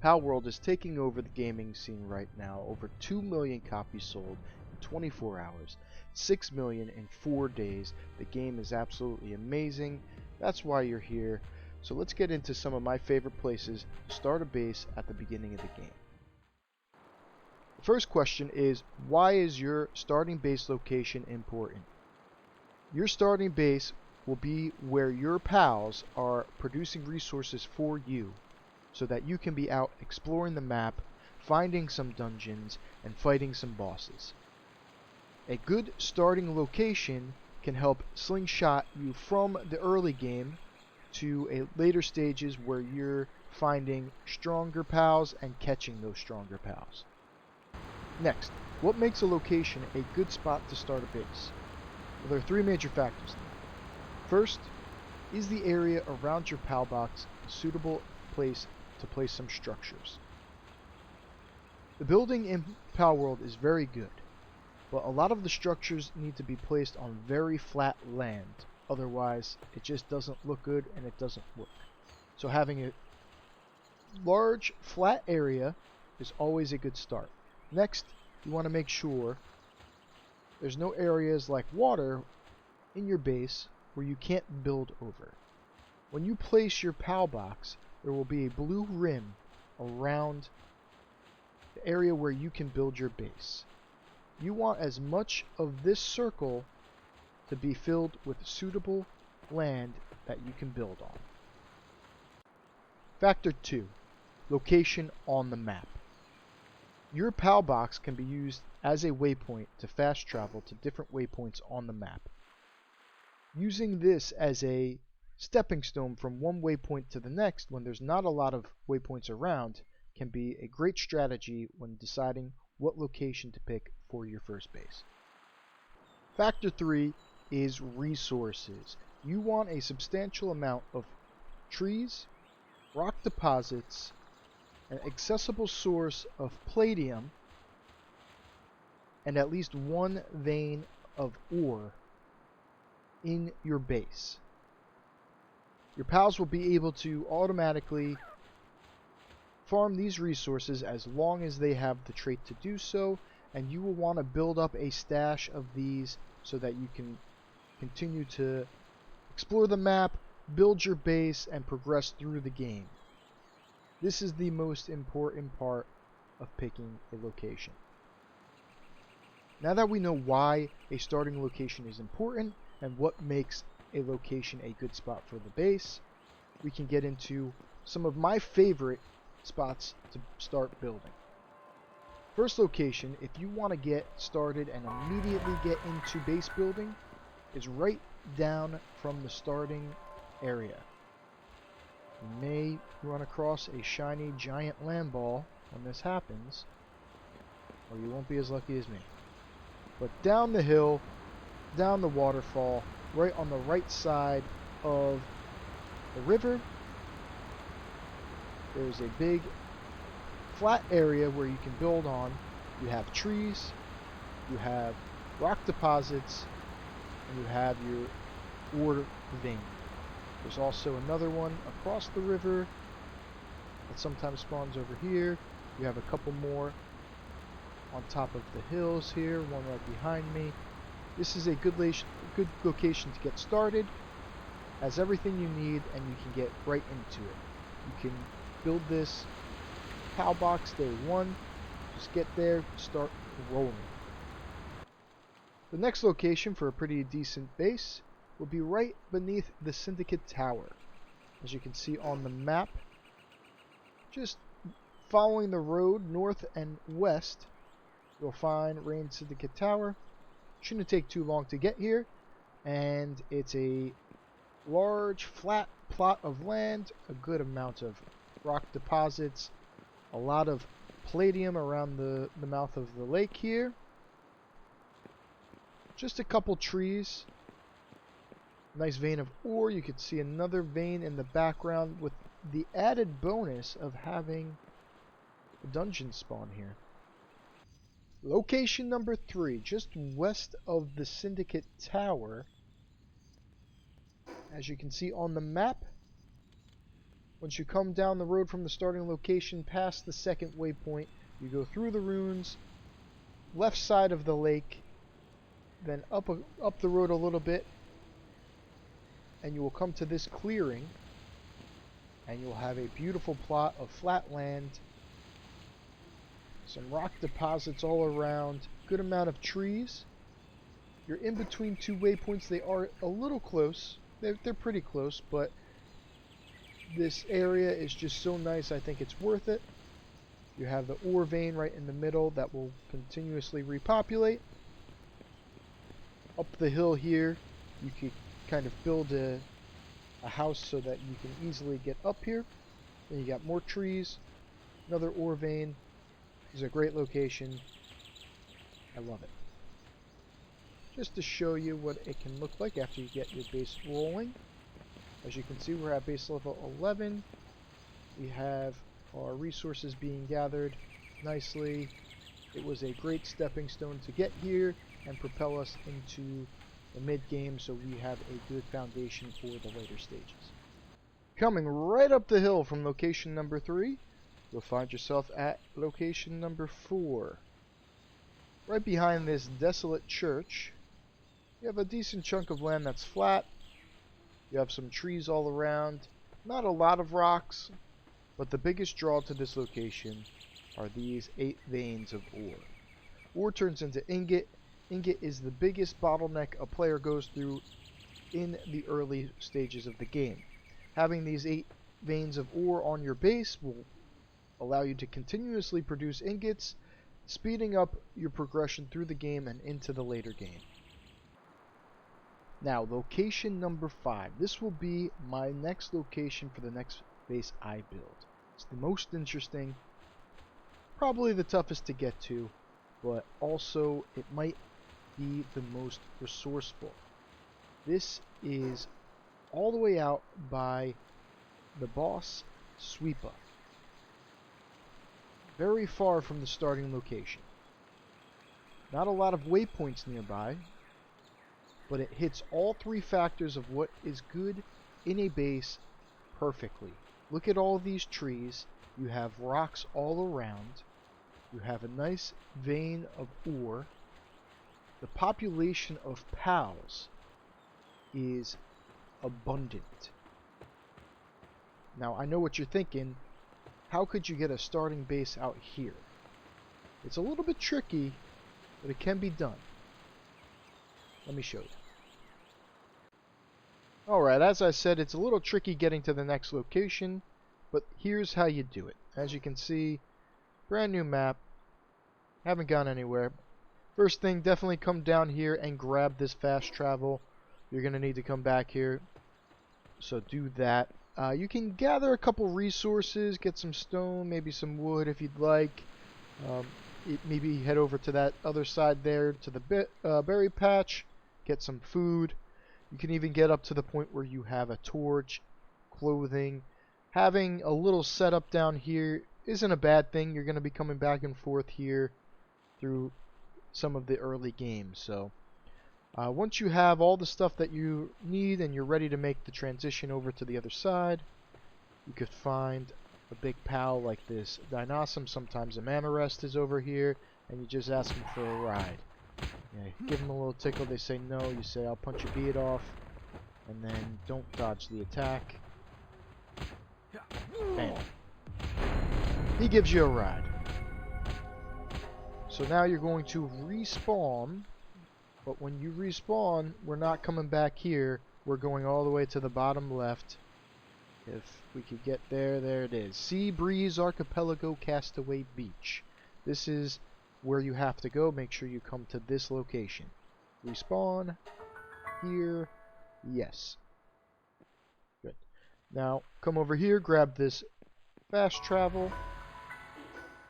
Palworld is taking over the gaming scene right now. Over 2 million copies sold in 24 hours, 6 million in 4 days. The game is absolutely amazing. That's why you're here. So let's get into some of my favorite places to start a base at the beginning of the game. The first question is, why is your starting base location important? Your starting base will be where your pals are producing resources for you, so that you can be out exploring the map, finding some dungeons, and fighting some bosses. A good starting location can help slingshot you from the early game to later stages where you're finding stronger pals and catching those stronger pals. Next, what makes a location a good spot to start a base? Well, there are 3 major factors. First, is the area around your pal box a suitable place to place some structures? The building in Palworld is very good, but a lot of the structures need to be placed on very flat land, otherwise it just doesn't look good and it doesn't work. So having a large flat area is always a good start. Next, you want to make sure there's no areas like water in your base where you can't build over. When you place your pal box, there will be a blue rim around the area where you can build your base. You want as much of this circle to be filled with suitable land that you can build on. Factor 2. Location on the map. Your pal box can be used as a waypoint to fast travel to different waypoints on the map. Using this as a stepping stone from one waypoint to the next when there's not a lot of waypoints around can be a great strategy when deciding what location to pick for your first base. Factor 3 is resources. You want a substantial amount of trees, rock deposits, an accessible source of palladium, and at least 1 vein of ore in your base. Your pals will be able to automatically farm these resources as long as they have the trait to do so, and you will want to build up a stash of these so that you can continue to explore the map, build your base, and progress through the game. This is the most important part of picking a location. Now that we know why a starting location is important and what makes a location a good spot for the base, we can get into some of my favorite spots to start building. First location, if you want to get started and immediately get into base building, is right down from the starting area. You may run across a shiny giant land ball when this happens, or you won't be as lucky as me. But down the hill, down the waterfall, right on the right side of the river, there's a big flat area where you can build on. You have trees, you have rock deposits, and you have your ore vein. There's also another one across the river that sometimes spawns over here. You have a couple more on top of the hills here, one right behind me. This is a good location to get started. Has everything you need, and you can get right into it. You can build this pal box day 1. Just get there, start rolling. The next location for a pretty decent base will be right beneath the Syndicate Tower. As you can see on the map, just following the road north and west, you'll find Rain Syndicate Tower. Shouldn't take too long to get here, and it's a large flat plot of land, a good amount of rock deposits, a lot of palladium around the mouth of the lake here, just a couple trees, nice vein of ore. You can see another vein in the background with the added bonus of having a dungeon spawn here. Location number 3, just west of the Syndicate Tower. As you can see on the map, Once you come down the road from the starting location past the second waypoint, you go through the ruins, left side of the lake, then up the road a little bit, and you will come to this clearing, and you'll have a beautiful plot of flat land, some rock deposits all around, good amount of trees. You're in between two waypoints. They are a little close. They're pretty close, but this area is just so nice. I think it's worth it. You have the ore vein right in the middle that will continuously repopulate. Up the hill here, you can kind of build a house so that you can easily get up here. Then you got more trees, another ore vein. This is a great location. I love it. Just to show you what it can look like after you get your base rolling. As you can see, we're at base level 11. We have our resources being gathered nicely. It was a great stepping stone to get here and propel us into the mid-game, so we have a good foundation for the later stages. Coming right up the hill from location number 3, you'll find yourself at location number 4. Right behind this desolate church, you have a decent chunk of land that's flat. You have some trees all around. Not a lot of rocks, but the biggest draw to this location are these 8 veins of ore. Ore turns into ingot. Ingot is the biggest bottleneck a player goes through in the early stages of the game. Having these 8 veins of ore on your base will allow you to continuously produce ingots, speeding up your progression through the game and into the later game. Now, location number 5. This will be my next location for the next base I build. It's the most interesting, probably the toughest to get to, but also it might be the most resourceful. This is all the way out by the boss Sweepa. Very far from the starting location. Not a lot of waypoints nearby, but it hits all 3 factors of what is good in a base perfectly. Look at all these trees. You have rocks all around. You have a nice vein of ore. The population of pals is abundant. Now, I know what you're thinking. How could you get a starting base out here? It's a little bit tricky, but it can be done. Let me show you. Alright, as I said, it's a little tricky getting to the next location, but here's how you do it. As you can see, brand new map. Haven't gone anywhere. First thing, definitely come down here and grab this fast travel. You're going to need to come back here, so do that. You can gather a couple resources, get some stone, maybe some wood if you'd like. Maybe head over to that other side there to the berry patch, get some food. You can even get up to the point where you have a torch, clothing. Having a little setup down here isn't a bad thing. You're going to be coming back and forth here through some of the early games. So once you have all the stuff that you need and you're ready to make the transition over to the other side, you could find a big pal like this Dinosaur. Sometimes a Mamarest is over here, and you just ask him for a ride. Yeah, give him a little tickle. They say no. You say, I'll punch your beard off, and then don't dodge the attack. Bam. He gives you a ride. So now you're going to respawn, but when you respawn, we're not coming back here. We're going all the way to the bottom left. If we could get there, there it is. Sea Breeze Archipelago Castaway Beach. This is where you have to go. Make sure you come to this location. Respawn here. Yes. Good. Now come over here, grab this fast travel,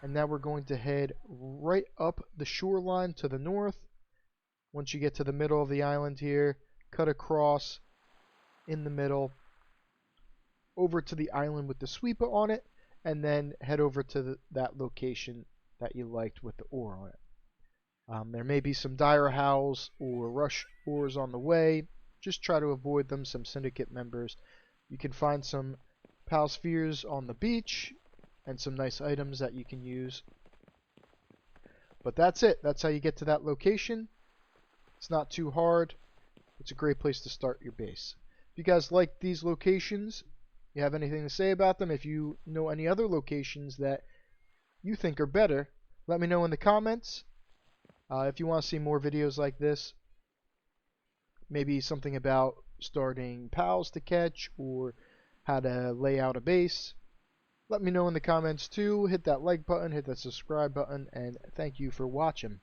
and now we're going to head right up the shoreline to the north. Once you get to the middle of the island here, cut across in the middle over to the island with the Sweepa on it, and then head over to that location that you liked with the ore on it. There may be some dire howls or rush ores on the way. Just try to avoid them. Some syndicate members. You can find some pal spheres on the beach and some nice items that you can use. But that's it. That's how you get to that location. It's not too hard. It's a great place to start your base. If you guys like these locations, you have anything to say about them, if you know any other locations that you think are better, let me know in the comments. If you want to see more videos like this, maybe something about starting pals to catch or how to lay out a base, let me know in the comments too. Hit that like button, hit that subscribe button, and thank you for watching.